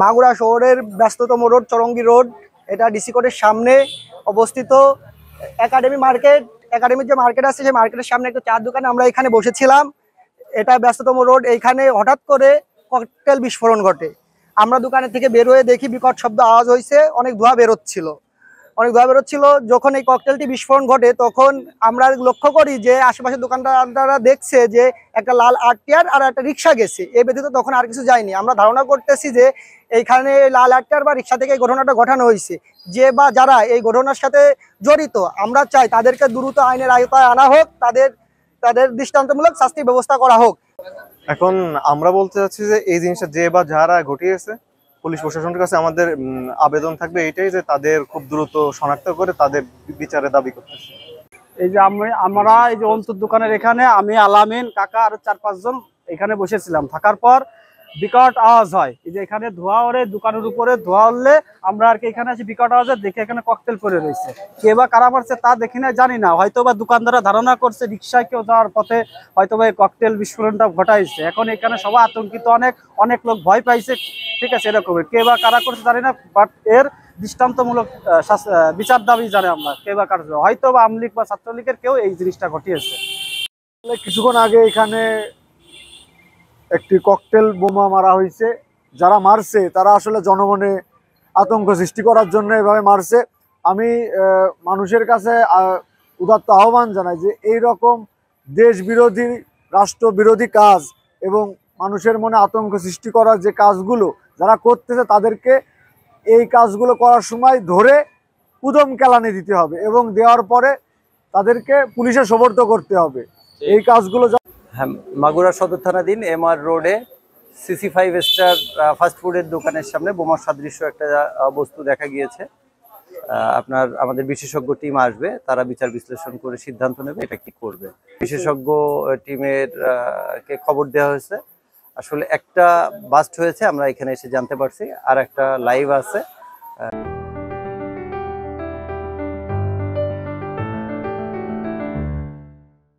মাগুরা শহরের ব্যস্ততম road Chowringhee road, এটা ডিসি কোর্টের সামনে অবস্থিত। একাডেমি মার্কেট, একাডেমির যে মার্কেট আছে সেই মার্কেটের সামনে একটা চার দোকানে আমরা এখানে বসেছিলাম। এটা ব্যস্ততম রোড, এইখানে হঠাৎ করে ককটেল বিস্ফোরণ ঘটে। আমরা দোকানের থেকে বের হয়ে দেখি বিকট শব্দ আওয়াজ হয়েছে, অনেক ধোঁয়া বেরোচ্ছিল। যখন এই ককটেলটি বিস্ফোরণ ঘটে তখন আমরা লক্ষ্য করি যে আশেপাশের দোকানদাররা দেখছে যে একটা লাল আরটিআর আর একটা রিক্সা গেছে, এ ব্যতীত তখন আর কিছু যায়নি। আমরা ধারণা করতেছি যে এইখানে লাল আরটিআর বা রিক্সা থেকে এই ঘটনাটা ঘটানো হয়েছে। যে বা যারা এই ঘটনার সাথে জড়িত, আমরা চাই তাদেরকে দ্রুত আইনের আওতায় আনা হোক, তাদের তাদের দৃষ্টান্তমূলক শাস্তির ব্যবস্থা করা হোক। এখন আমরা বলতে চাচ্ছি যে এই জিনিসটা যে বা যারা ঘটিয়েছে, পুলিশ প্রশাসনের কাছে আমাদের আবেদন থাকবে এইটাই যে তাদের খুব দ্রুত শনাক্ত করে তাদের বিচারে দাবি করতেছে। এই যে আমরা এই যে অন্তর দোকানের এখানে আমি আলামিন কাকা আর 4-5 জন এখানে বসেছিলাম। থাকার পর বিকট আওয়াজ হয়, এই যে এখানে ধোঁয়া ওরে, দোকানের উপরে ধোঁয়া উঠলে আমরা আর কি এখানে আছি, বিকট আওয়াজ দেখে এখানে ককটেল পড়ে রয়েছে। কে বা কারা মারছে তা দেখি না, জানি না, হয়তো বা দোকানদাররা ধারণা করছে রিক্সায় কেউ যাওয়ার পথে হয়তো বা এই ককটেল বিস্ফোরণটা ঘটাইছে। এখন এখানে সবাই আতঙ্কিত, অনেক লোক ভয় পাইছে, ঠিক আছে, এরকমের কে বা কারা করছে জানি না, বাট এর দৃষ্টান্তমূলক বিচার দাবি জানে আমরা, কে বা কার, হয়তো বা আওয়ামী লীগ বা ছাত্রলীগের কেউ এই জিনিসটা ঘটিয়েছে। কিছুক্ষণ আগে এখানে একটি ককটেল বোমা মারা হয়েছে। যারা মারছে তারা আসলে জনমনে আতঙ্ক সৃষ্টি করার জন্য এভাবে মারছে। আমি মানুষের কাছে উদাত্ত আহ্বান জানাই যে এই রকম দেশ বিরোধী, রাষ্ট্র বিরোধী কাজ এবং মানুষের মনে আতঙ্ক সৃষ্টি করার যে কাজগুলো যারা করতেছে তাদেরকে এই কাজগুলো করার সময় ধরে উদম কেলানি দিতে হবে এবং দেওয়ার পরে তাদেরকে পুলিশে সোপর্দ করতে হবে। এই কাজগুলো হ্যাঁ, মাগুরা সদর থানাধীন এমআর রোডে CC5 স্টার ফাস্টফুডের দোকানের সামনে বোমার সাদৃশ্য একটা বস্তু দেখা গিয়েছে। আমাদের বিশেষজ্ঞ টিম আসবে, তারা বিচার বিশ্লেষণ করে সিদ্ধান্ত নেবে এটা কি করবে। বিশেষজ্ঞ টিমের কে খবর দেওয়া হয়েছে। আসলে একটা বাস্ট হয়েছে, আমরা এখানে এসে জানতে পারছি, আর একটা লাইভ আছে।